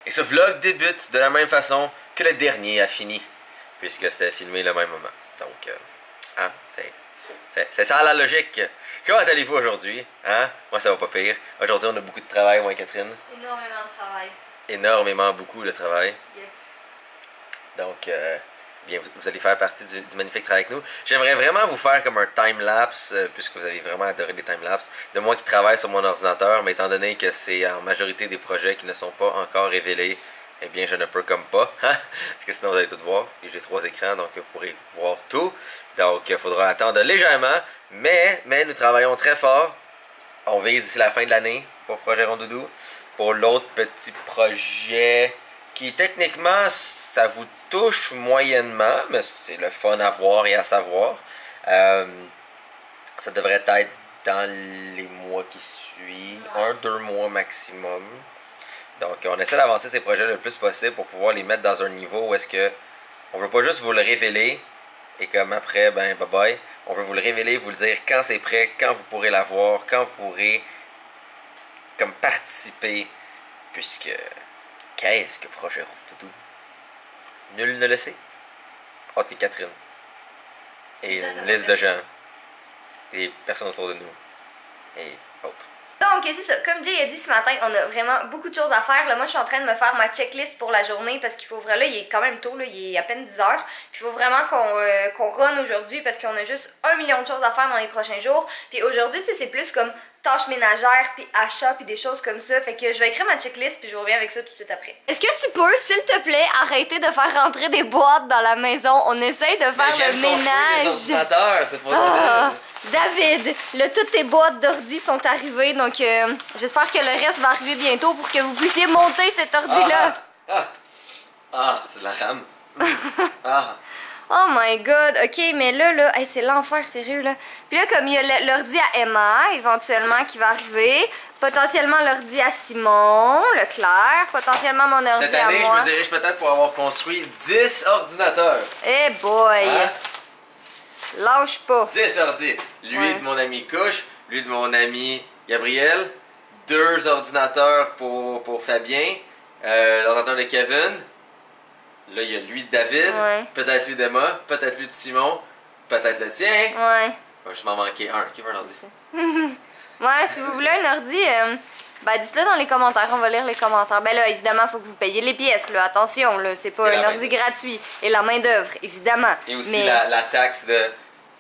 Et ce vlog débute de la même façon que le dernier a fini, puisque c'était filmé le même moment. Donc, hein, c'est ça la logique. Comment allez-vous aujourd'hui? Hein? Moi, ça va pas pire. Aujourd'hui, on a beaucoup de travail, moi et Catherine. Énormément de travail. Énormément, beaucoup de travail. Yep. Donc, bien, vous allez faire partie du magnifique travail avec nous. J'aimerais vraiment vous faire comme un time-lapse, puisque vous avez vraiment adoré les time-lapse, de moi qui travaille sur mon ordinateur, mais étant donné que c'est en majorité des projets qui ne sont pas encore révélés, eh bien, je ne peux comme pas, hein? Parce que sinon vous allez tout voir. Et j'ai 3 écrans, donc vous pourrez voir tout. Donc, il faudra attendre légèrement, mais nous travaillons très fort. On vise d'ici la fin de l'année pour Projet Rondoudou. Pour l'autre petit projet qui, techniquement, ça vous touche moyennement, mais c'est le fun à voir et à savoir. Ça devrait être dans les mois qui suivent, 1-2 mois maximum. Donc, on essaie d'avancer ces projets le plus possible pour pouvoir les mettre dans un niveau où est-ce que on veut pas juste vous le révéler et comme après, ben bye bye. On veut vous le révéler, vous le dire quand c'est prêt, quand vous pourrez l'avoir, quand vous pourrez comme participer, puisque qu'est-ce que Projet Rondoudou? Nul ne le sait. Oh, t'es Catherine. Et une liste de gens. Des personnes autour de nous. Et autres. Donc, c'est ça. Comme Jay a dit ce matin, on a vraiment beaucoup de choses à faire. Là, moi, je suis en train de me faire ma checklist pour la journée parce qu'il faut vraiment. Là, il est quand même tôt, là, il est à peine 10 heures. Puis, il faut vraiment qu'on run aujourd'hui parce qu'on a juste 1 million de choses à faire dans les prochains jours. Puis, aujourd'hui, tu sais, c'est plus comme tâches ménagères, puis achats, puis des choses comme ça. Fait que je vais écrire ma checklist, puis je reviens avec ça tout de suite après. Est-ce que tu peux, s'il te plaît, arrêter de faire rentrer des boîtes dans la maison? On essaye de faire le ménage. C'est pas David, là, toutes tes boîtes d'ordi sont arrivées, donc j'espère que le reste va arriver bientôt pour que vous puissiez monter cet ordi-là. C'est de la RAM. Oh my god, ok, mais là, hey, c'est l'enfer, sérieux, là. Puis là, comme il y a l'ordi à Emma, éventuellement, qui va arriver, potentiellement l'ordi à Simon, Leclerc, potentiellement mon ordi à moi. Cette année, je me dirige peut-être pour avoir construit 10 ordinateurs. Eh boy! Hein? Lâche pas. 10 ordi. Lui de mon ami Couche, lui de mon ami Gabriel, 2 ordinateurs pour Fabien, l'ordinateur de Kevin. Là, il y a lui de David, peut-être lui d'Emma, peut-être lui de Simon, peut-être le tien. Ouais. Je m'en manquais un. Qui veut un ordi? Ouais, si vous voulez un ordi, ben dites-le dans les commentaires, on va lire les commentaires. Ben là, évidemment, il faut que vous payiez les pièces, là. Attention, là, c'est pas un ordi gratuit. Et la main-d'œuvre, évidemment. Et aussi la taxe de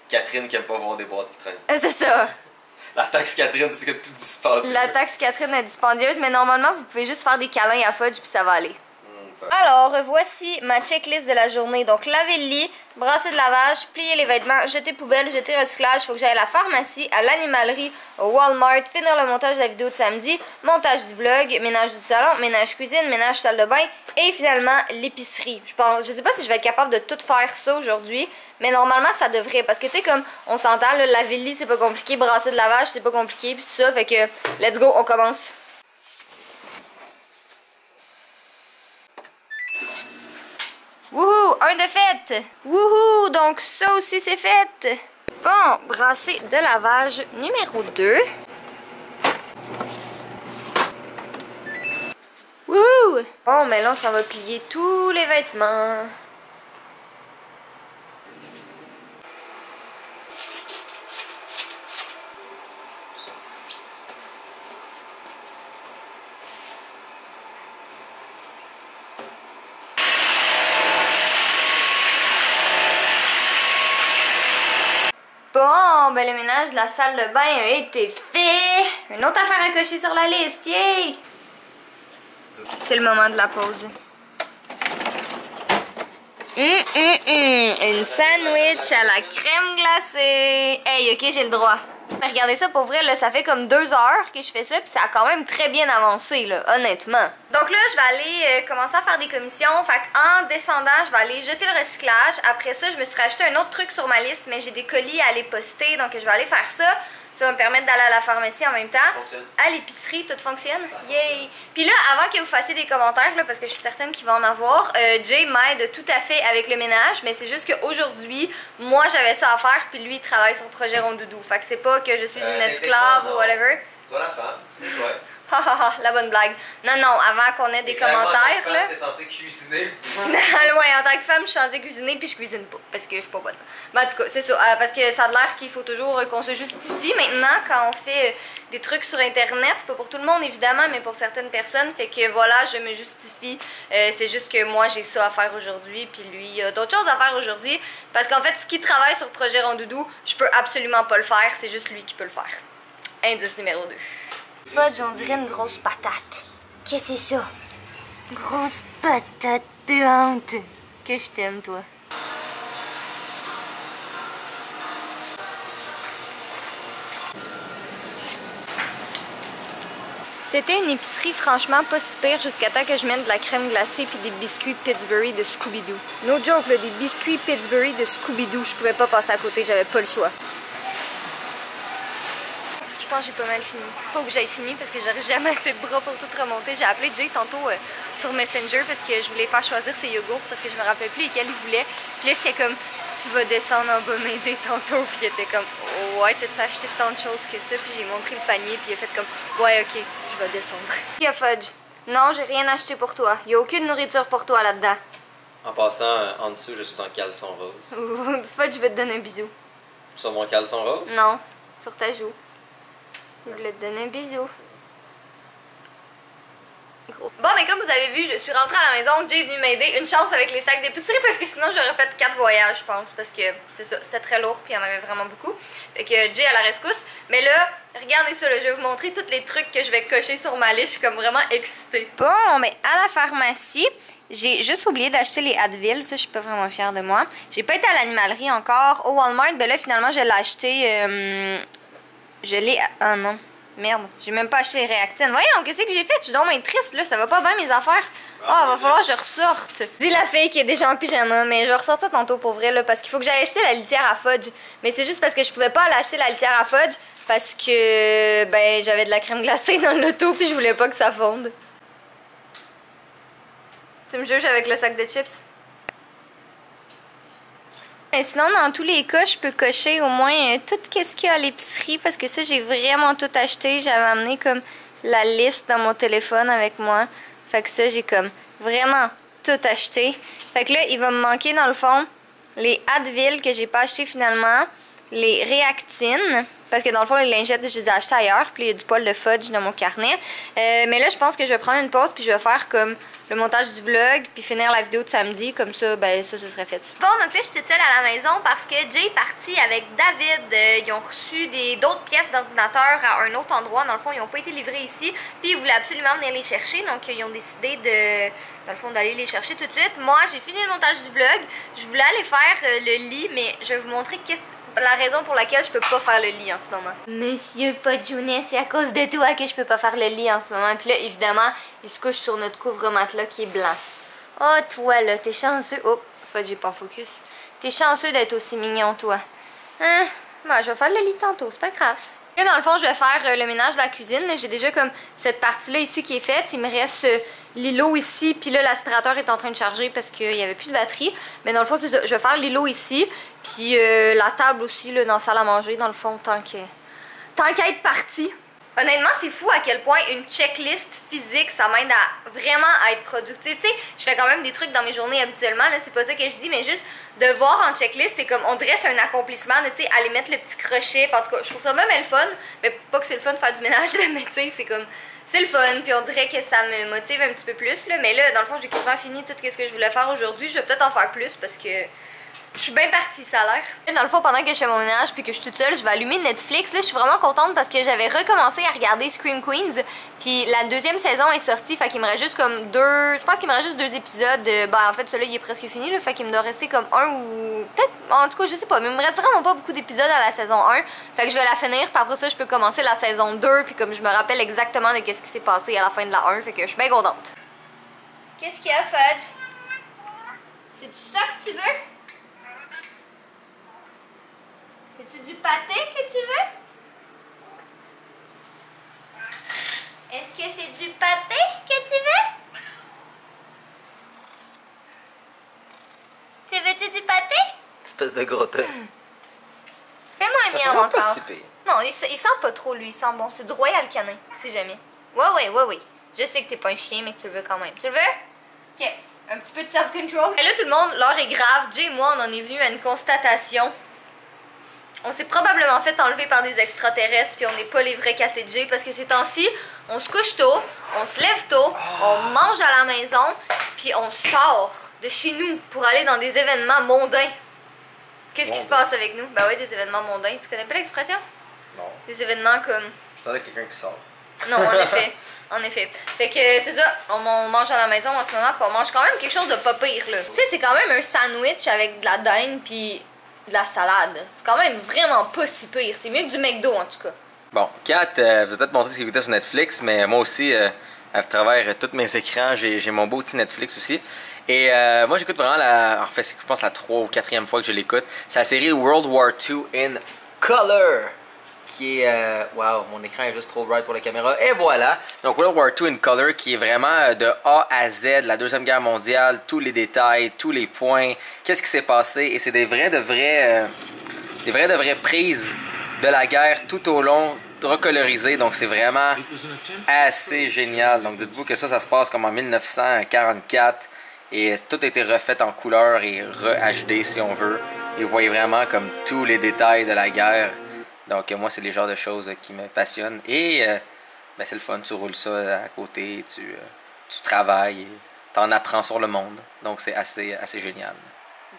Catherine qui aime pas voir des boîtes qui traînent. C'est ça. La taxe Catherine, c'est que tout dispendieux. La taxe Catherine est dispendieuse, mais normalement, vous pouvez juste faire des câlins à Fudge puis ça va aller. Alors, voici ma checklist de la journée. Donc, laver le lit, brasser de lavage, plier les vêtements, jeter poubelle, jeter recyclage. Il faut que j'aille à la pharmacie, à l'animalerie, au Walmart, finir le montage de la vidéo de samedi, montage du vlog, ménage du salon, ménage cuisine, ménage salle de bain et finalement l'épicerie. Je sais pas si je vais être capable de tout faire ça aujourd'hui, mais normalement ça devrait. Parce que tu sais, comme on s'entend, laver le lit c'est pas compliqué, brasser de lavage c'est pas compliqué, puis tout ça. Fait que, let's go, on commence. Wouhou, un de fait! Wouhou, donc ça aussi c'est fait! Bon, brassée de lavage numéro 2. Wouhou! Bon, mais là, ça va plier tous les vêtements. Bon, ben le ménage de la salle de bain a été fait. Une autre affaire à cocher sur la liste, yay! C'est le moment de la pause. Une sandwich à la crème glacée. Hey, ok, j'ai le droit. Regardez ça, pour vrai, là, ça fait comme 2 heures que je fais ça, puis ça a quand même très bien avancé, là, honnêtement. Donc là, je vais aller commencer à faire des commissions. Fait qu'en descendant, je vais aller jeter le recyclage. Après ça, je me suis rajouté un autre truc sur ma liste, mais j'ai des colis à aller poster, donc je vais aller faire ça. Ça va me permettre d'aller à la pharmacie en même temps. À l'épicerie, tout fonctionne. Yay! Puis là, avant que vous fassiez des commentaires, là, parce que je suis certaine qu'il va en avoir, Jay m'aide tout à fait avec le ménage, mais c'est juste qu'aujourd'hui, moi j'avais ça à faire, puis lui il travaille sur Projet Rondoudou. Fait que c'est pas que je suis une esclave ou whatever. Toi la femme, c'est toi. Ha ha ha, la bonne blague. Non, non, avant qu'on ait des commentaires, là. T'es censé cuisiner. Ouais, en tant que femme, je suis censée cuisiner puis je cuisine pas parce que je suis pas bonne. Mais en tout cas, c'est ça. Parce que ça a l'air qu'il faut toujours qu'on se justifie maintenant quand on fait des trucs sur Internet. Pas pour tout le monde, évidemment, mais pour certaines personnes. Fait que voilà, je me justifie. C'est juste que moi, j'ai ça à faire aujourd'hui puis lui, il a d'autres choses à faire aujourd'hui. Parce qu'en fait, ce qui travaille sur Projet Rondoudou, je peux absolument pas le faire. C'est juste lui qui peut le faire. Indice numéro 2. Fudge, on dirait une grosse patate. Qu'est-ce que c'est ça? Grosse patate puante. Que je t'aime, toi. C'était une épicerie franchement pas si pire jusqu'à temps que je mette de la crème glacée puis des biscuits Pillsbury de Scooby-Doo. No joke, là, des biscuits Pillsbury de Scooby-Doo, je pouvais pas passer à côté, j'avais pas le choix. Je pense que j'ai pas mal fini. Faut que j'aille fini parce que j'aurais jamais assez de bras pour tout remonter. J'ai appelé Jay tantôt sur Messenger parce que je voulais faire choisir ses yogourts parce que je me rappelais plus lesquels il voulait. Puis là, j'étais comme, tu vas descendre en bas m'aider tantôt. Puis il était comme, ouais, t'as-tu acheté tant de choses que ça? Puis j'ai montré le panier. Puis il a fait comme, ouais, ok, je vais descendre. Y'a Fudge. Non, j'ai rien acheté pour toi. Y'a aucune nourriture pour toi là-dedans. En passant, en dessous, je suis en caleçon rose. Fudge, je vais te donner un bisou. Sur mon caleçon rose? Non, sur ta joue. Je voulais te donner un bisou. Gros. Bon, mais comme vous avez vu, je suis rentrée à la maison. Jay est venu m'aider. Une chance avec les sacs d'épicerie parce que sinon j'aurais fait 4 voyages, je pense. Parce que c'est ça, c'était très lourd puis il y en avait vraiment beaucoup. Fait que Jay à la rescousse. Mais là, regardez ça, là, je vais vous montrer tous les trucs que je vais cocher sur ma liste. Je suis comme vraiment excitée. Bon, mais à la pharmacie, j'ai juste oublié d'acheter les Advil. Ça, je suis pas vraiment fière de moi. J'ai pas été à l'animalerie encore. Au Walmart, ben là, finalement, je l'ai acheté. Je l'ai... Ah non. Merde. J'ai même pas acheté les réactines. Voyons, qu'est-ce que j'ai fait? Je suis donc bien triste, là. Ça va pas bien, mes affaires. Ah, va falloir que je ressorte. Dis la fille qui est déjà en pyjama. Mais je vais ressortir tantôt pour vrai, là. Parce qu'il faut que j'aille acheter la litière à Fudge. Mais c'est juste parce que je pouvais pas aller acheter la litière à Fudge. Parce que... Ben, j'avais de la crème glacée dans l'auto. Puis je voulais pas que ça fonde. Tu me juges avec le sac de chips? Mais sinon, dans tous les cas, je peux cocher au moins tout ce qu'il y a à l'épicerie parce que ça, j'ai vraiment tout acheté. J'avais amené comme la liste dans mon téléphone avec moi. Fait que ça, j'ai comme vraiment tout acheté. Fait que là, il va me manquer dans le fond les Advil que j'ai pas acheté finalement, les réactines. Parce que dans le fond, les lingettes, je les ai achetées ailleurs. Puis il y a du poil de Fudge dans mon carnet. Mais là, je pense que je vais prendre une pause. Puis je vais faire comme le montage du vlog. Puis finir la vidéo de samedi. Comme ça, ben ça, ce serait fait. Bon, donc là, je suis toute seule à la maison parce que Jay est parti avec David. Ils ont reçu d'autres pièces d'ordinateur à un autre endroit. Dans le fond, ils n'ont pas été livrés ici. Puis ils voulaient absolument venir les chercher. Donc, ils ont décidé dans le fond, d'aller les chercher tout de suite. Moi, j'ai fini le montage du vlog. Je voulais aller faire le lit. Mais je vais vous montrer la raison pour laquelle je peux pas faire le lit en ce moment. Monsieur Fudjounet, c'est à cause de toi que je peux pas faire le lit en ce moment. Puis là, évidemment, il se couche sur notre couvre-matelas qui est blanc. Oh, toi, là, t'es chanceux. Oh, Fudge, j'ai pas focus. T'es chanceux d'être aussi mignon, toi. Hein? Bon, je vais faire le lit tantôt, c'est pas grave. Là, dans le fond, je vais faire le ménage de la cuisine. J'ai déjà comme cette partie-là ici qui est faite. Il me reste l'îlot ici. Puis là, l'aspirateur est en train de charger parce qu'il n'y avait plus de batterie. Mais dans le fond, c'est ça. Je vais faire l'îlot ici. Puis la table aussi, là, dans la salle à manger, dans le fond, tant qu'à être partie. Honnêtement, c'est fou à quel point une checklist physique, ça m'aide à vraiment à être productive. Tu sais, je fais quand même des trucs dans mes journées habituellement, là, c'est pas ça que je dis, mais juste de voir en checklist, c'est comme, on dirait c'est un accomplissement de, tu sais, aller mettre le petit crochet. En tout cas, je trouve ça même le fun, mais pas que c'est le fun de faire du ménage, mais tu sais, c'est comme, c'est le fun, puis on dirait que ça me motive un petit peu plus, là. Mais là, dans le fond, j'ai quasiment fini tout ce que je voulais faire aujourd'hui. Je vais peut-être en faire plus parce que je suis bien partie, ça a l'air. Dans le fond, pendant que je fais mon ménage puis que je suis toute seule, je vais allumer Netflix. Là, je suis vraiment contente parce que j'avais recommencé à regarder Scream Queens. Puis la deuxième saison est sortie. Fait qu'il me reste juste comme je pense qu'il me reste juste 2 épisodes. Ben, en fait, celui-là, il est presque fini. Là, fait qu'il me doit rester comme 1 ou... Peut-être, en tout cas, je sais pas. Mais il me reste vraiment pas beaucoup d'épisodes à la saison 1. Fait que je vais la finir. Puis après ça, je peux commencer la saison 2. Puis comme je me rappelle exactement de qu'est-ce qui s'est passé à la fin de la 1. Fait que je suis bien contente. Qu'est-ce qu'il y a, Fudge? C'est ça que tu veux? C'est-tu du pâté que tu veux? Est-ce que c'est du pâté que tu veux? Tu veux-tu du pâté? Espèce de gros-tête. Fais-moi un miam encore. Pas si pire. Non, il sent pas trop, lui. Il sent bon. C'est du Royal Canin, si jamais. Ouais. Je sais que t'es pas un chien, mais que tu le veux quand même. Tu le veux? Ok. Un petit peu de self-control. Et là, tout le monde, l'heure est grave. Jay et moi, on en est venu à une constatation. On s'est probablement fait enlever par des extraterrestres, puis on n'est pas les vrais Kat et Jay, parce que ces temps-ci, on se couche tôt, on se lève tôt, on mange à la maison, puis on sort de chez nous pour aller dans des événements mondains. Qu'est-ce qui se passe avec nous? Ben oui, des événements mondains. Tu connais pas l'expression? Non. Des événements comme... Je t'entends quelqu'un qui sort. Non, en effet. En effet. Fait que c'est ça, on mange à la maison en ce moment, puis on mange quand même quelque chose de pas pire, là. Tu sais, c'est quand même un sandwich avec de la dinde puis de la salade. C'est quand même vraiment pas si pire. C'est mieux que du McDo, en tout cas. Bon, Kat, vous avez peut-être montré ce qu'il écoutait sur Netflix, mais moi aussi, à travers tous mes écrans, j'ai mon beau petit Netflix aussi. Et moi, j'écoute vraiment en fait, je pense la 3e ou 4e fois que je l'écoute. C'est la série World War II in Color. Qui est... Wow, mon écran est juste trop bright pour la caméra. Et voilà! Donc World War II in Color, qui est vraiment de A à Z, la Deuxième Guerre mondiale, tous les détails, tous les points, qu'est-ce qui s'est passé. Et c'est des vraies de vraies prises de la guerre tout au long, recolorisées. Donc c'est vraiment assez génial. Donc dites-vous que ça se passe comme en 1944. Et tout a été refait en couleur et re-HD si on veut. Et vous voyez vraiment comme tous les détails de la guerre. Donc moi, c'est les genres de choses qui me passionnent. Et ben, c'est le fun, tu roules ça à côté, tu travailles, et t'en apprends sur le monde. Donc c'est assez génial.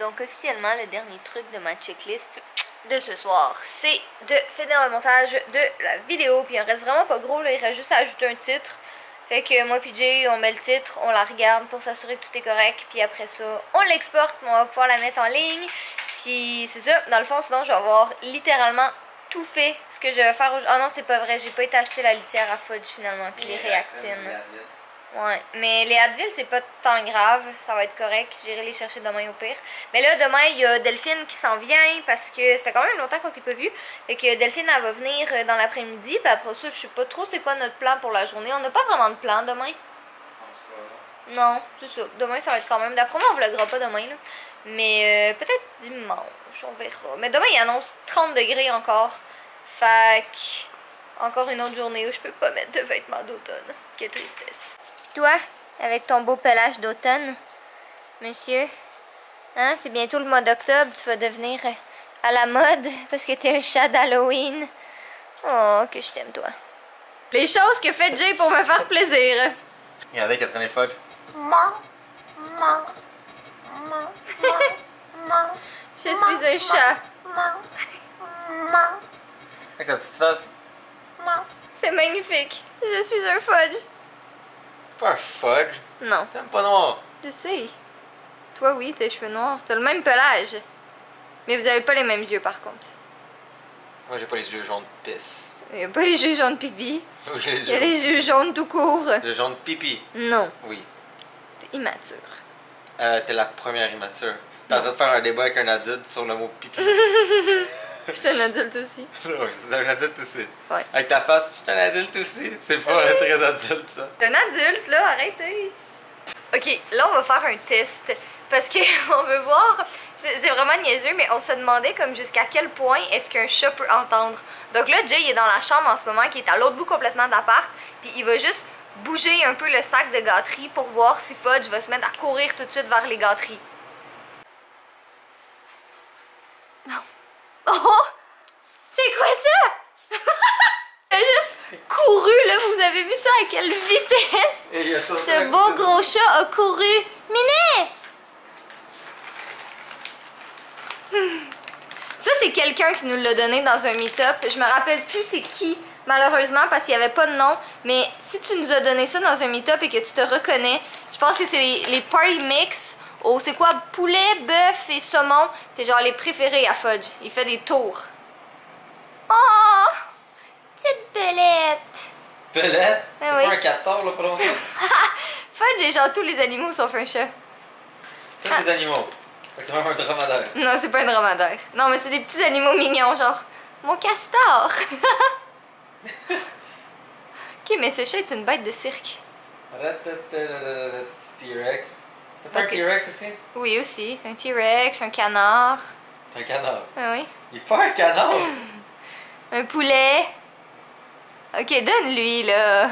Donc officiellement, le dernier truc de ma checklist de ce soir, c'est de finir le montage de la vidéo. Puis il en reste vraiment pas gros, là, il reste juste à ajouter un titre. Fait que moi puis Jay, on met le titre, on la regarde pour s'assurer que tout est correct. Puis après ça, on l'exporte, on va pouvoir la mettre en ligne. Puis c'est ça, dans le fond, sinon je vais avoir littéralement tout fait ce que je vais faire aujourd'hui. Ah non, c'est pas vrai, j'ai pas été acheter la litière à Fudge finalement, puis les réactines. Ouais, mais les Advil, c'est pas tant grave, ça va être correct, j'irai les chercher demain au pire. Mais là, demain, il y a Delphine qui s'en vient parce que ça fait quand même longtemps qu'on s'est pas vu. Fait que Delphine, elle va venir dans l'après-midi, puis après ça, je sais pas trop c'est quoi notre plan pour la journée. On n'a pas vraiment de plan demain. Non, c'est ça. Demain, ça va être quand même... D'après moi, on vloggera pas demain, là. Mais peut-être dimanche, on verra. Mais demain, il annonce 30 degrés encore. Fait que... Encore une autre journée où je peux pas mettre de vêtements d'automne. Quelle tristesse. Pis toi, avec ton beau pelage d'automne, monsieur, hein, c'est bientôt le mois d'octobre, tu vas devenir à la mode parce que t'es un chat d'Halloween. Oh, que je t'aime, toi. Les choses que fait Jay pour me faire plaisir. Regardez, Catherine Fudge. Je suis un chat. Avec ta petite face. C'est magnifique. Je suis un fudge. C'est pas un fudge. Non. T'aimes pas noir. Je sais. Toi, oui, tes cheveux noirs. T'as le même pelage. Mais vous avez pas les mêmes yeux, par contre. Moi, j'ai pas les yeux jaunes de pisse. Il y a pas les yeux jaunes pipi. Oui, Il y a les yeux jaunes tout court. Les jaunes de pipi. Non. Oui. T'es immature. T'es la première immature. T'es en train de faire un débat avec un adulte sur le mot pipi. Je suis un adulte aussi. Non, c'est un adulte aussi. Ouais. Avec ta face, je suis un adulte aussi. C'est pas très adulte, ça. Un adulte, là, arrêtez. Ok, là, on va faire un test. Parce qu'on veut voir... C'est vraiment niaiseux, mais on se demandait comme jusqu'à quel point est-ce qu'un chat peut entendre. Donc là, Jay il est dans la chambre en ce moment, qui est à l'autre bout complètement d'appart. Puis il va juste bouger un peu le sac de gâteries pour voir si Fudge va se mettre à courir tout de suite vers les gâteries. Non. Oh! C'est quoi ça? Il a juste couru, là. Vous avez vu ça à quelle vitesse? Ce beau gros chat a couru. Minet! Ça, c'est quelqu'un qui nous l'a donné dans un meet-up. Je me rappelle plus c'est qui, malheureusement, parce qu'il n'y avait pas de nom. Mais si tu nous as donné ça dans un meet-up et que tu te reconnais, je pense que c'est les Party Mix. Oh, c'est quoi? Poulet, bœuf et saumon. C'est genre les préférés à Fudge. Il fait des tours. Oh! Petite belette. Belette? C'est oui. pas un castor, là, pas longtemps? Fudge est genre tous les animaux sauf un chat. Tous les animaux. C'est même un dromadaire. Non, c'est pas un dromadaire. Non, mais c'est des petits animaux mignons, genre mon castor. Ok, mais ce chat est une bête de cirque. T-Rex. T'as pas un Parce que- T-Rex aussi? Oui, aussi. Un T-Rex, un canard. C'est un canard. Ah oui. Il est pas un canard! Un poulet. Ok, donne-lui, là.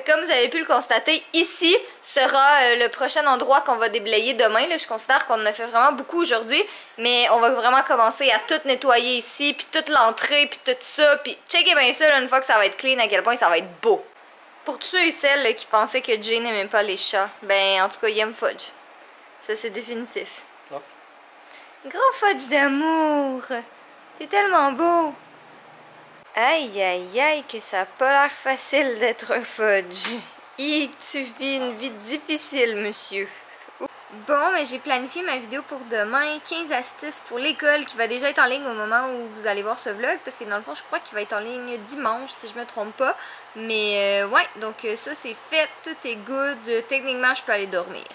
Comme vous avez pu le constater, ici sera le prochain endroit qu'on va déblayer demain. Là, je considère qu'on en a fait vraiment beaucoup aujourd'hui, mais on va vraiment commencer à tout nettoyer ici, puis toute l'entrée, puis tout ça, puis checker bien ça là, une fois que ça va être clean, à quel point ça va être beau. Pour tous ceux et celles là, qui pensaient que Jay n'aimait pas les chats, ben en tout cas il aime Fudge. Ça c'est définitif. Oh. Gros Fudge d'amour! T'es tellement beau! Aïe aïe aïe que ça a pas l'air facile d'être un Fudge. Tu vis une vie difficile, monsieur. Bon, mais j'ai planifié ma vidéo pour demain, 15 astuces pour l'école qui va déjà être en ligne au moment où vous allez voir ce vlog, parce que dans le fond je crois qu'il va être en ligne dimanche si je me trompe pas. Mais ouais, donc ça c'est fait, tout est good, techniquement je peux aller dormir.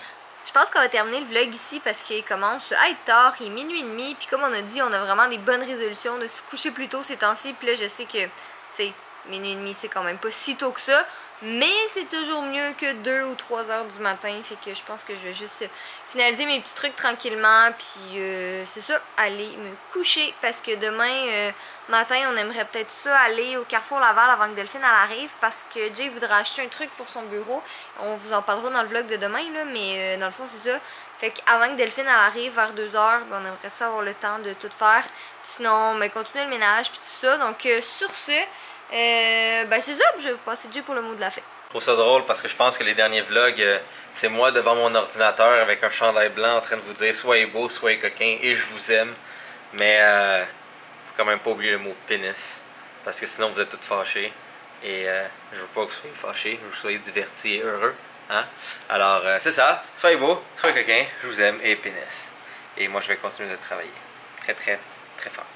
Je pense qu'on va terminer le vlog ici parce qu'il commence à être tard, il est minuit et demi, puis comme on a dit, on a vraiment des bonnes résolutions de se coucher plus tôt ces temps-ci, puis là je sais que, tu sais, minuit et demi c'est quand même pas si tôt que ça, mais c'est toujours mieux que 2 ou 3 heures du matin, fait que je pense que je vais juste finaliser mes petits trucs tranquillement, puis c'est ça, aller me coucher, parce que demain matin on aimerait peut-être ça aller au Carrefour Laval avant que Delphine elle arrive, parce que Jay voudra acheter un truc pour son bureau, on vous en parlera dans le vlog de demain là, mais dans le fond c'est ça. Fait qu'avant que Delphine elle arrive vers 2 heures, ben, on aimerait ça avoir le temps de tout faire, puis sinon ben, continuer le ménage puis tout ça, donc sur ce ben c'est ça, je vais vous passer Jay pour le mot de la fin. Je trouve ça drôle parce que je pense que les derniers vlogs, c'est moi devant mon ordinateur avec un chandail blanc en train de vous dire soyez beau, soyez coquin et je vous aime. Mais faut quand même pas oublier le mot pénis parce que sinon vous êtes toutes fâchées et je veux pas que vous soyez fâchés, je veux que vous soyez divertis et heureux. Hein? Alors c'est ça, soyez beau, soyez coquin, je vous aime et pénis. Et moi je vais continuer de travailler très très très fort.